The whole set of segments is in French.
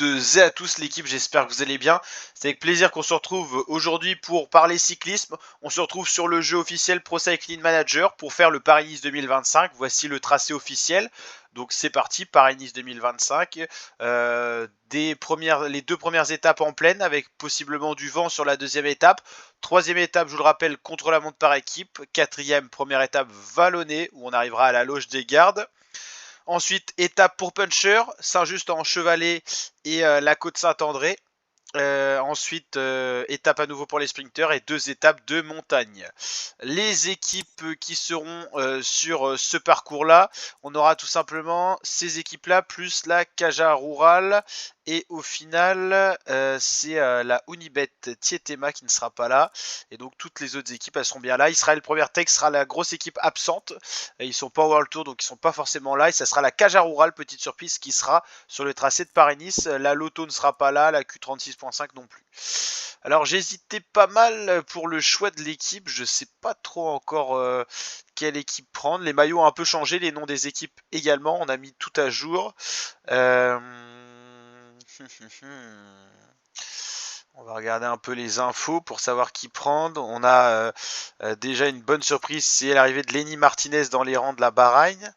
toutes et à tous l'équipe, j'espère que vous allez bien. C'est avec plaisir qu'on se retrouve aujourd'hui pour parler cyclisme. On se retrouve sur le jeu officiel Pro Cycling Manager pour faire le Paris-Nice 2025. Voici le tracé officiel. Donc c'est parti, Paris-Nice 2025. Les deux premières étapes en pleine avec possiblement du vent sur la deuxième étape. Troisième étape, je vous le rappelle, contre-la-montre par équipe. Quatrième, première étape vallonnée où on arrivera à la loge des gardes. Ensuite, étape pour Puncher, Saint-Just en Chevalet et la côte Saint-André. Ensuite, étape à nouveau pour les sprinters et 2 étapes de montagne. Les équipes qui seront sur ce parcours-là, on aura tout simplement ces équipes-là plus la Caja Rural. Et au final, c'est la Unibet Tietema qui ne sera pas là. Et donc toutes les autres équipes, elles seront bien là. Israël Premier Tech sera la grosse équipe absente. Et ils sont pas au World Tour, donc ils sont pas forcément là. Et ça sera la Caja Rural, petite surprise, qui sera sur le tracé de Paris-Nice. La Lotto ne sera pas là, la Q36.5 non plus. Alors j'hésitais pas mal pour le choix de l'équipe. Je sais pas trop encore quelle équipe prendre. Les maillots ont un peu changé, les noms des équipes également. On a mis tout à jour. On va regarder un peu les infos pour savoir qui prendre. On a déjà une bonne surprise, c'est l'arrivée de Lenny Martinez dans les rangs de la Bahreïn.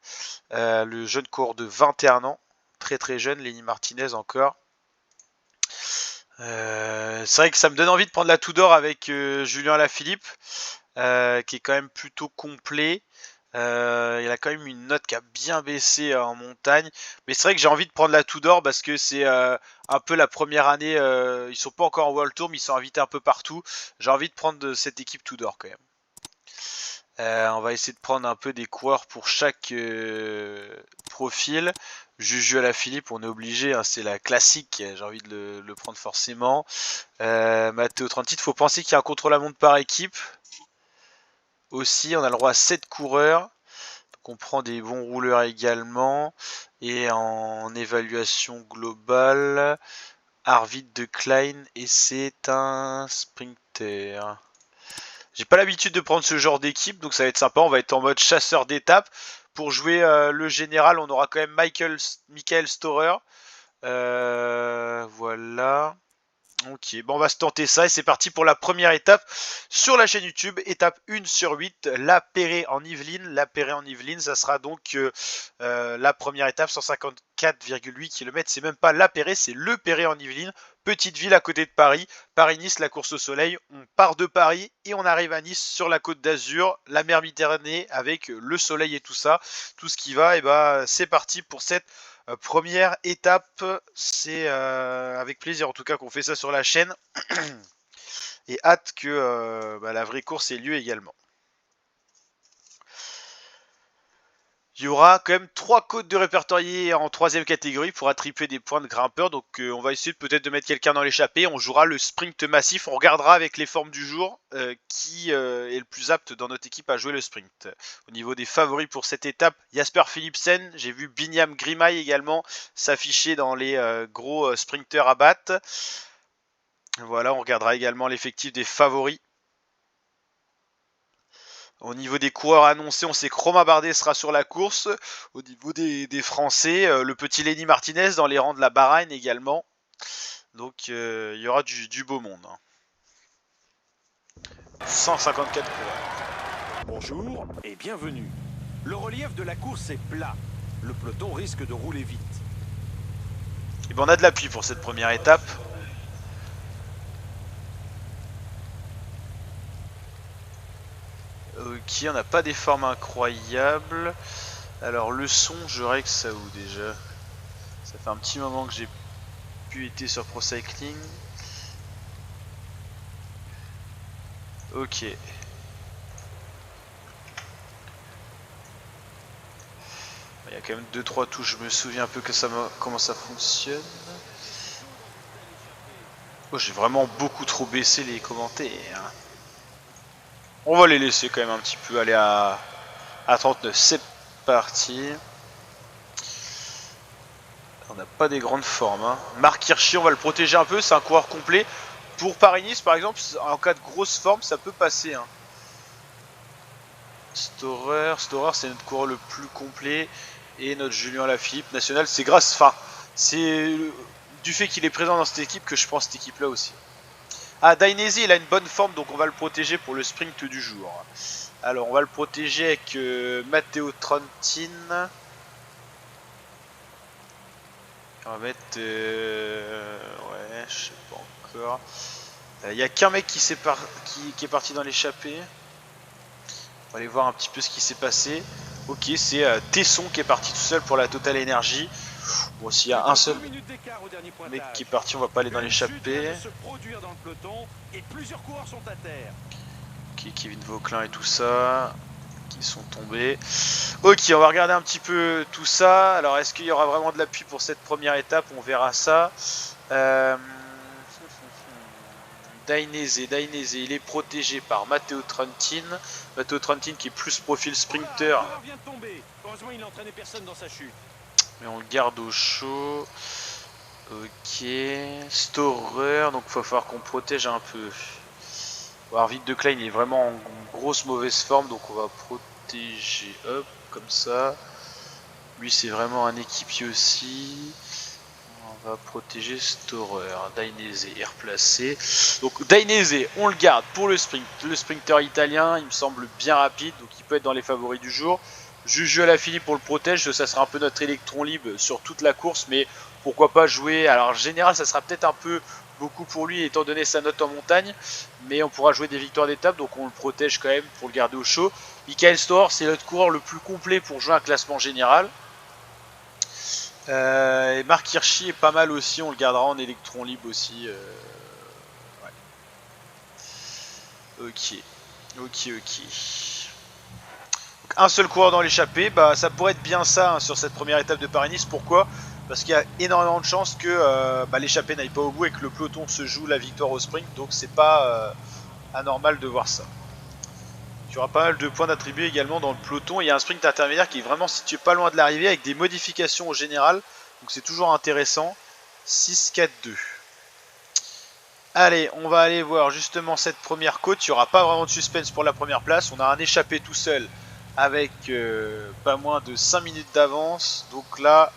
Le jeune coureur de 21 ans. Très très jeune, Lenny Martinez encore. C'est vrai que ça me donne envie de prendre la Tudor avec Julien Alaphilippe, qui est quand même plutôt complet. Il a quand même une note qui a bien baissé en montagne. Mais c'est vrai que j'ai envie de prendre la Tudor parce que c'est un peu la première année. Ils sont pas encore en World Tour, mais ils sont invités un peu partout. J'ai envie de prendre cette équipe Tudor quand même. On va essayer de prendre un peu des coureurs pour chaque profil. Juju Alaphilippe, on est obligé, hein, c'est la classique, j'ai envie de le prendre forcément. Matteo Trentin, il faut penser qu'il y a un contre-la-montre par équipe. Aussi, on a le droit à 7 coureurs. Donc on prend des bons rouleurs également. Et en évaluation globale, Arvid de Klein, et c'est un sprinter. J'ai pas l'habitude de prendre ce genre d'équipe, donc ça va être sympa. On va être en mode chasseur d'étape. Pour jouer le général, on aura quand même Michael Storer. Voilà. Ok, bon, on va se tenter ça et c'est parti pour la première étape sur la chaîne YouTube. Étape 1 sur 8, La Perrée en Yvelines. La Perrée en Yvelines, ça sera donc la première étape, 154,8 km. C'est même pas La Perrée, c'est Le Perrée en Yvelines. Petite ville à côté de Paris. Paris-Nice, la course au soleil. On part de Paris et on arrive à Nice sur la côte d'Azur, la mer Méditerranée avec le soleil et tout ça. Tout ce qui va, et bah c'est parti pour cette première étape. C'est avec plaisir en tout cas qu'on fait ça sur la chaîne. Et hâte que la vraie course ait lieu également. Il y aura quand même 3 côtes de répertoriés en 3ème catégorie pour attribuer des points de grimpeur. Donc on va essayer peut-être de mettre quelqu'un dans l'échappée. On jouera le sprint massif. On regardera avec les formes du jour qui est le plus apte dans notre équipe à jouer le sprint. Au niveau des favoris pour cette étape, Jasper Philipsen. J'ai vu Binyam Grimaille également s'afficher dans les gros sprinters à battre. Voilà, on regardera également l'effectif des favoris. Au niveau des coureurs annoncés, on sait que Romain Bardet sera sur la course. Au niveau des Français, le petit Lenny Martinez dans les rangs de la Bahreïn également. Donc il y aura du beau monde. 154 coureurs. Bonjour et bienvenue. Le relief de la course est plat. Le peloton risque de rouler vite. Et ben on a de l'appui pour cette première étape. Ok, on n'a pas des formes incroyables. Alors le son, je règle ça où déjà? Ça fait un petit moment que j'ai pu être sur Pro Cycling. Ok. Il y a quand même 2-3 touches, je me souviens un peu que comment ça fonctionne. Oh, j'ai vraiment beaucoup trop baissé les commentaires. On va les laisser quand même un petit peu aller à 39. C'est parti. On n'a pas des grandes formes. Hein. Marc Hirschi, on va le protéger un peu. C'est un coureur complet. Pour Paris-Nice, par exemple, en cas de grosse forme, ça peut passer. Hein. Storer, c'est notre coureur le plus complet. Et notre Julien Alaphilippe national. C'est grâce. Enfin, c'est du fait qu'il est présent dans cette équipe que je prends cette équipe là aussi. Ah, Dainese, il a une bonne forme, donc on va le protéger pour le sprint du jour. Alors, on va le protéger avec Matteo Trentin. On va mettre... ouais, je sais pas encore. Il y a qu'un mec qui est parti dans l'échappée. On va aller voir un petit peu ce qui s'est passé. Ok, c'est Tesson qui est parti tout seul pour la Total Énergie. Bon, s'il y a un seul mec qui est parti, on va pas aller dans l'échappée. Ok, Kevin Vauquelin et tout ça qui sont tombés. Ok, on va regarder un petit peu tout ça. Alors, est-ce qu'il y aura vraiment de l'appui pour cette première étape? On verra ça. Dainese, il est protégé par Matteo Trentin. Matteo Trentin qui est plus profil sprinter. Mais on le garde au chaud. Ok. Storer, donc il va falloir qu'on protège un peu. Arvid de Klein est vraiment en grosse mauvaise forme, donc on va protéger. Hop, comme ça. Lui c'est vraiment un équipier aussi. On va protéger Storer. Dainese est replacé. Donc Dainese, on le garde pour le sprint. Le sprinter italien, il me semble bien rapide, donc il peut être dans les favoris du jour. Juju Alaphilippe pour le protège, ça sera un peu notre électron libre sur toute la course, mais pourquoi pas jouer. Alors en général, ça sera peut-être un peu beaucoup pour lui étant donné sa note en montagne, mais on pourra jouer des victoires d'étape, donc on le protège quand même pour le garder au chaud. Michael Storer, c'est notre coureur le plus complet pour jouer un classement général. Et Marc Hirschi est pas mal aussi, on le gardera en électron libre aussi. Ouais. Ok. Donc, un seul coureur dans l'échappée, bah, ça pourrait être bien ça hein, sur cette première étape de Paris-Nice. Pourquoi? Parce qu'il y a énormément de chances que l'échappée n'aille pas au bout et que le peloton se joue la victoire au sprint. Donc c'est pas anormal de voir ça. Il y aura pas mal de points d'attribuer également dans le peloton. Il y a un sprint intermédiaire qui est vraiment situé pas loin de l'arrivée avec des modifications au général. Donc c'est toujours intéressant. 6-4-2. Allez, on va aller voir justement cette première côte. Il n'y aura pas vraiment de suspense pour la première place. On a un échappé tout seul avec pas moins de 5 minutes d'avance. Donc là,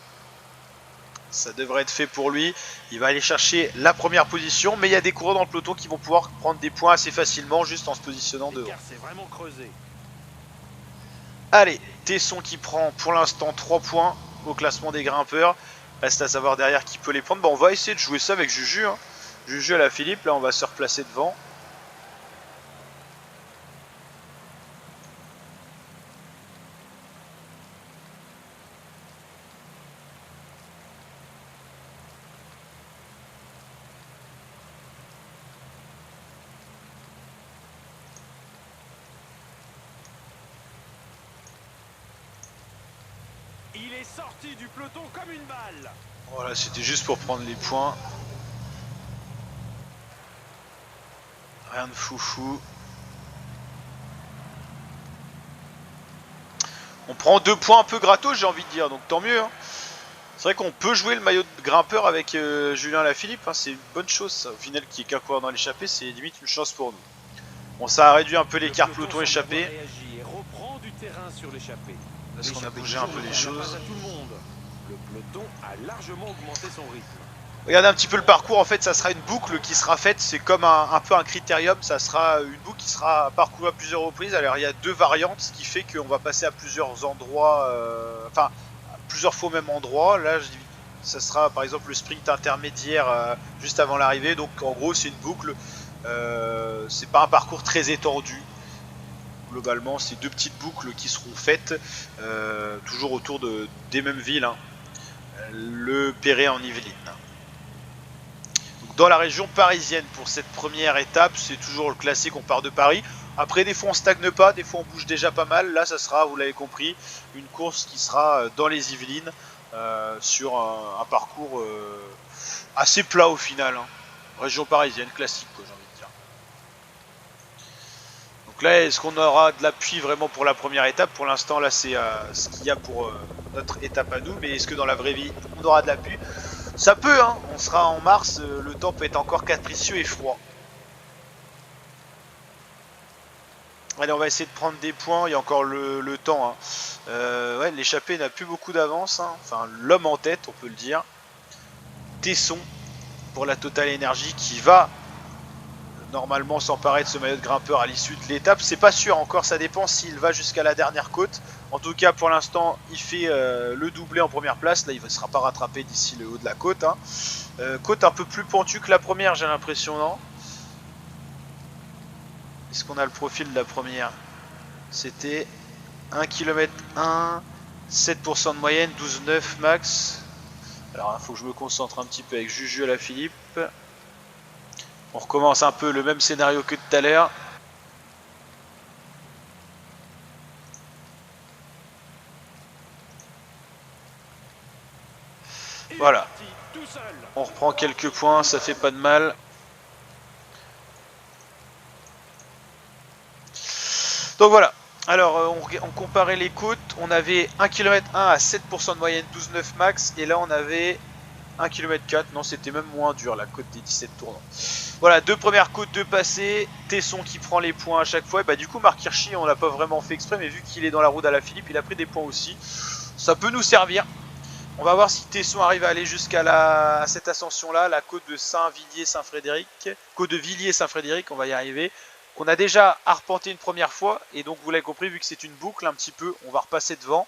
ça devrait être fait pour lui. Il va aller chercher la première position. Mais il y a des coureurs dans le peloton qui vont pouvoir prendre des points assez facilement juste en se positionnant devant. Allez, Tesson qui prend pour l'instant 3 points au classement des grimpeurs. Reste à savoir derrière qui peut les prendre. Bon, on va essayer de jouer ça avec Juju. Hein. Juju Alaphilippe, là on va se replacer devant. Il est sorti du peloton comme une balle. Voilà, c'était juste pour prendre les points. Rien de foufou. On prend 2 points un peu gratos, j'ai envie de dire, donc tant mieux. Hein. C'est vrai qu'on peut jouer le maillot de grimpeur avec Julien Alaphilippe, hein, c'est une bonne chose ça. Au final, qui est qu'un coureur dans l'échappée, c'est limite une chance pour nous. Bon, ça a réduit un peu l'écart peloton échappé. Parce qu'on a bougé un peu les choses. Le peloton a largement augmenté son rythme. Regardez un petit peu le parcours, en fait ça sera une boucle qui sera faite, c'est comme un peu un critérium, ça sera une boucle qui sera parcourue à plusieurs reprises. Alors il y a 2 variantes, ce qui fait qu'on va passer à plusieurs endroits, enfin plusieurs fois au même endroit. Là ça sera par exemple le sprint intermédiaire juste avant l'arrivée, donc en gros c'est une boucle, c'est pas un parcours très étendu. Globalement c'est 2 petites boucles qui seront faites, toujours autour des mêmes villes, hein. Le Perret en Yvelines. Dans la région parisienne pour cette première étape, c'est toujours le classique, on part de Paris. Après des fois on stagne pas, des fois on bouge déjà pas mal. Là ça sera, vous l'avez compris, une course qui sera dans les Yvelines, sur un parcours assez plat au final. Hein. Région parisienne, classique quoi, j'ai envie de dire. Donc là, est-ce qu'on aura de l'appui vraiment pour la première étape? Pour l'instant là c'est ce qu'il y a pour notre étape à nous, mais est-ce que dans la vraie vie on aura de l'appui? Ça peut, hein, on sera en mars, le temps peut être encore capricieux et froid. Allez, on va essayer de prendre des points, il y a encore le temps. Hein. Ouais, l'échappée n'a plus beaucoup d'avance, hein. Enfin l'homme en tête, on peut le dire. Tesson, pour la Total Energy qui va normalement s'emparer de ce maillot de grimpeur à l'issue de l'étape. C'est pas sûr encore, ça dépend s'il va jusqu'à la dernière côte. En tout cas, pour l'instant, il fait le doublé en première place. Là, il ne sera pas rattrapé d'ici le haut de la côte. Hein. Côte un peu plus pentue que la première, j'ai l'impression, non? Est-ce qu'on a le profil de la première? C'était 1 km 1, 7% de moyenne, 12,9 max. Alors, il faut que je me concentre un petit peu avec Juju Alaphilippe. On recommence un peu le même scénario que tout à l'heure. Voilà. On reprend quelques points, ça fait pas de mal. Donc voilà. Alors, on comparait les côtes. On avait 1 km 1 à 7% de moyenne, 12,9 max. Et là, on avait 1 km 4. Non, c'était même moins dur, la côte des 17 tournants. Voilà, deux premières côtes, deux passées. Tesson qui prend les points à chaque fois. Et bah, du coup, Marc Hirschi, on l'a pas vraiment fait exprès. Mais vu qu'il est dans la roue d'Alaphilippe, il a pris des points aussi. Ça peut nous servir. On va voir si Tesson arrive à aller jusqu'à cette ascension-là, la côte de Saint-Villiers-Saint-Frédéric. Côte de Villiers-Saint-Frédéric, on va y arriver. Qu'on a déjà arpenté une première fois. Et donc, vous l'avez compris, vu que c'est une boucle un petit peu, on va repasser devant.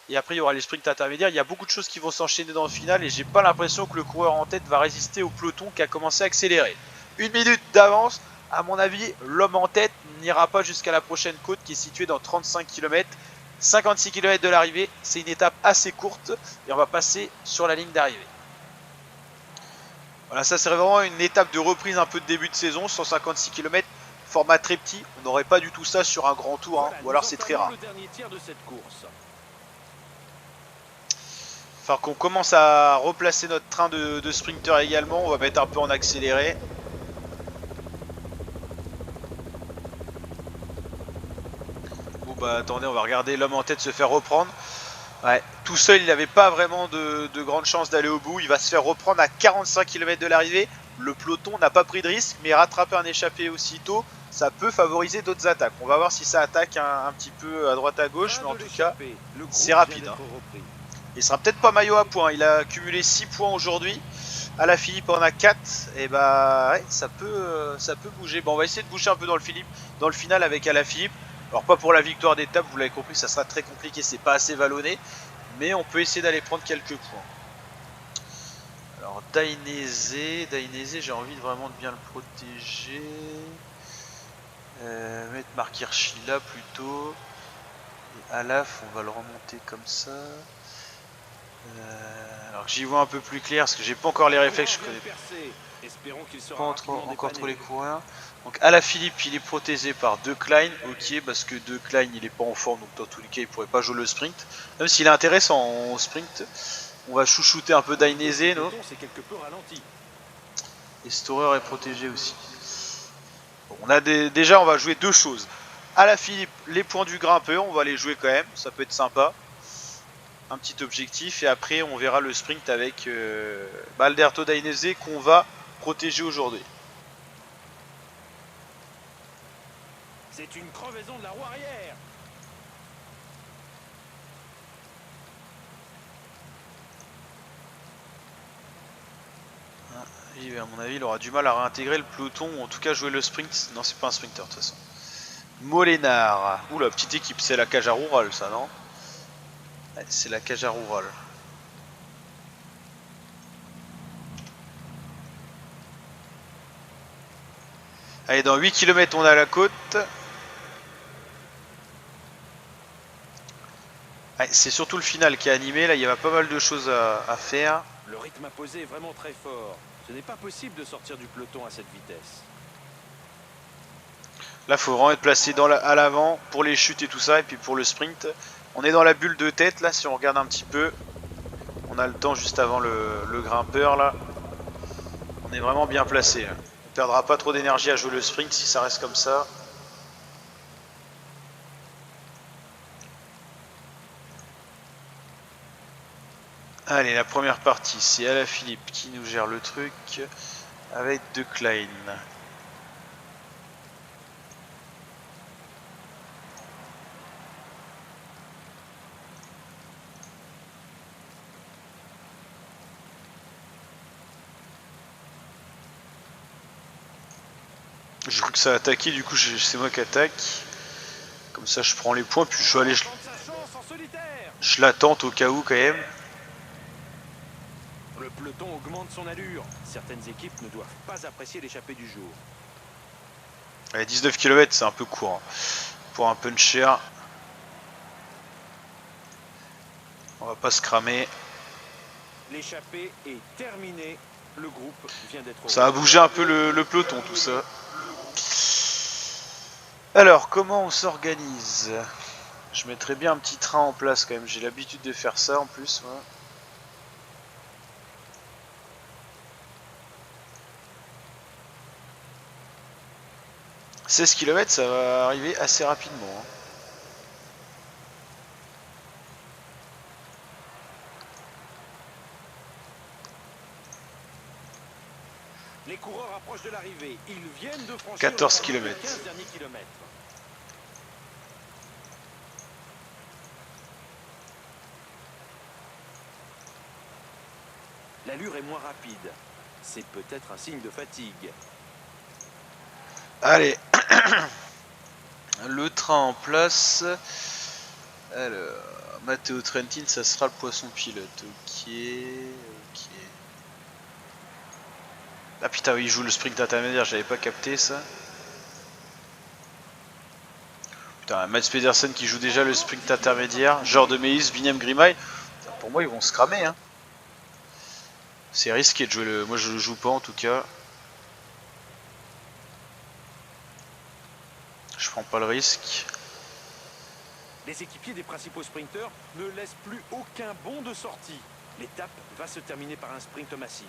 Et après, il y aura les sprints intermédiaires. Il y a beaucoup de choses qui vont s'enchaîner dans le final. Et j'ai pas l'impression que le coureur en tête va résister au peloton qui a commencé à accélérer. 1 minute d'avance. À mon avis, l'homme en tête n'ira pas jusqu'à la prochaine côte qui est située dans 35 km. 56 km de l'arrivée, c'est une étape assez courte et on va passer sur la ligne d'arrivée. Voilà, ça serait vraiment une étape de reprise un peu de début de saison, 156 km, format très petit, on n'aurait pas du tout ça sur un grand tour, hein, ou alors c'est très rare. Enfin qu'on commence à replacer notre train de sprinter également, on va mettre un peu en accéléré. Bah attendez, on va regarder l'homme en tête se faire reprendre. Ouais, tout seul, il n'avait pas vraiment de grandes chances d'aller au bout. Il va se faire reprendre à 45 km de l'arrivée. Le peloton n'a pas pris de risque, mais rattraper un échappé aussitôt, ça peut favoriser d'autres attaques. On va voir si ça attaque un petit peu à droite à gauche, mais en tout cas, c'est rapide. Hein. Il sera peut-être pas maillot à points. Il a cumulé 6 points aujourd'hui. Alaphilippe en a 4. Et bah, ouais, ça peut bouger. Bon, on va essayer de bouger un peu dans le final avec Alaphilippe. Alors pas pour la victoire d'étape, vous l'avez compris, ça sera très compliqué, c'est pas assez vallonné, mais on peut essayer d'aller prendre quelques points. Alors Dainese, j'ai envie vraiment de bien le protéger. Mettre Marc Hirschi là plutôt. Et Alaf, on va le remonter comme ça. Alors que j'y vois un peu plus clair, parce que j'ai pas encore les réflexes, je connais pas encore trop les coureurs. Donc Alaphilippe, il est protégé par De Klein, ok, parce que De Klein il est pas en forme, donc dans tous les cas il pourrait pas jouer le sprint. Même s'il est intéressant en sprint, on va chouchouter un peu Dainese, non? Et Storer est protégé aussi. Bon, on a déjà on va jouer deux choses. Alaphilippe, les points du grimpeur, on va les jouer quand même, ça peut être sympa. Un petit objectif et après on verra le sprint avec Alberto Dainese qu'on va protéger aujourd'hui. C'est une crevaison de la roue arrière. À mon avis, il aura du mal à réintégrer le peloton ou en tout cas jouer le sprint. Non, c'est pas un sprinter de toute façon. Molénard. Oula, petite équipe, c'est la Caja Rural ça, non? Ouais, c'est la Caja Rural. Allez, dans 8 km, on a la côte. Ouais, c'est surtout le final qui est animé. Là, il y a pas mal de choses à faire. Le rythme imposé est vraiment très fort. Ce n'est pas possible de sortir du peloton à cette vitesse. Là, il faut vraiment être placé à l'avant pour les chutes et tout ça. Et puis pour le sprint, on est dans la bulle de tête. Là, si on regarde un petit peu, on a le temps juste avant le grimpeur. Là, on est vraiment bien placé. On perdra pas trop d'énergie à jouer le sprint si ça reste comme ça. Allez, la première partie, c'est Alaphilippe qui nous gère le truc avec De Klein. Je crois que ça a attaqué, du coup c'est moi qui attaque. Comme ça je prends les points, puis je vais aller... Je l'attente au cas où quand même. Le peloton augmente son allure. Certaines équipes ne doivent pas apprécier l'échappée du jour. Allez, 19 km, c'est un peu court hein, pour un puncher. On va pas se cramer. L'échappée est terminée. Le groupe vient d'être... Ça a bougé un peu le peloton, tout ça. Alors, comment on s'organise? Je mettrais bien un petit train en place quand même. J'ai l'habitude de faire ça en plus. Ouais. 16 km, ça va arriver assez rapidement. Hein. Les coureurs approchent de l'arrivée. Ils viennent de franchir 14 km. les 15 derniers kilomètres. L'allure est moins rapide. C'est peut-être un signe de fatigue. Allez. Le train en place. Alors, Matteo Trentin, ça sera le poisson pilote. Ok. Ah putain, oui, il joue le sprint intermédiaire, j'avais pas capté ça. Putain, Mads Pedersen qui joue déjà le sprint intermédiaire. Genre de Meus, Biniam Grimay. Pour moi, ils vont se cramer. Hein. C'est risqué de jouer le. Moi, je le joue pas en tout cas. Je prends pas le risque. Les équipiers des principaux sprinteurs ne laissent plus aucun bond de sortie. L'étape va se terminer par un sprint massif.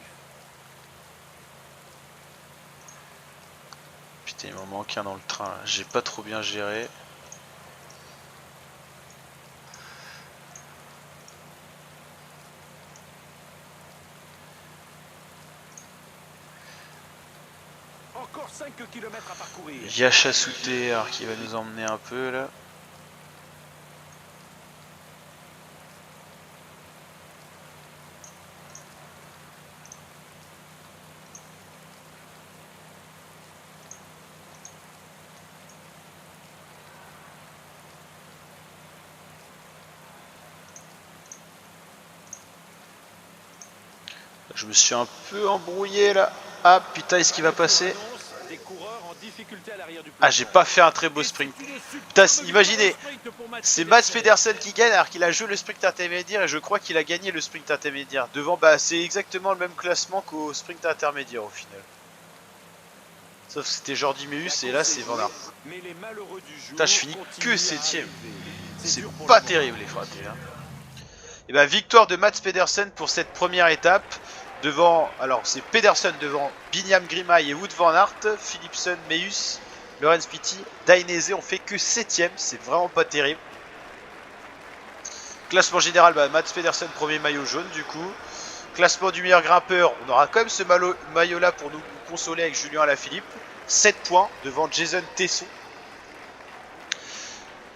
Putain, il m'en manque un dans le train. J'ai pas trop bien géré. Encore 5 km à parcourir. Yacha sous terre qui va nous emmener un peu là. Je me suis un peu embrouillé là. Ah putain, est-ce qu'il va passer? Ah, j'ai pas fait un très beau sprint. Putain, imaginez, c'est Mads Pedersen qui gagne alors qu'il a joué le sprint intermédiaire et je crois qu'il a gagné le sprint intermédiaire. Devant, bah c'est exactement le même classement qu'au sprint intermédiaire au final. Sauf que c'était Jordi Meus et là c'est Van Aert. Putain, je finis que 7ème. C'est pas terrible les fratés là. Et bah victoire de Mads Pedersen pour cette première étape. Devant, alors c'est Pedersen devant Biniam Grimay et Wout van Aert, Philipsen, Meus, Lorenz Pitti, Dainese, on fait que 7ème, c'est vraiment pas terrible. Classement général, bah, Mads Pedersen premier maillot jaune du coup. Classement du meilleur grimpeur, on aura quand même ce maillot là pour nous consoler avec Julien Alaphilippe. 7 points devant Jason Tesson.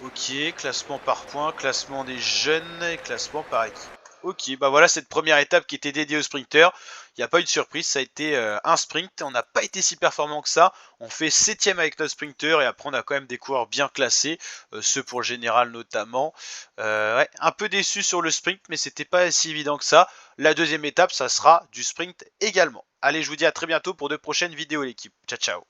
Ok, classement par points, classement des jeunes et classement par équipe. Ok, bah voilà cette première étape qui était dédiée aux sprinters. Il n'y a pas eu de surprise, ça a été un sprint. On n'a pas été si performant que ça. On fait 7ème avec notre sprinter et après on a quand même des coureurs bien classés, ceux pour le général notamment. Ouais, un peu déçu sur le sprint, mais c'était pas si évident que ça. La deuxième étape, ça sera du sprint également. Allez, je vous dis à très bientôt pour de prochaines vidéos l'équipe. Ciao, ciao.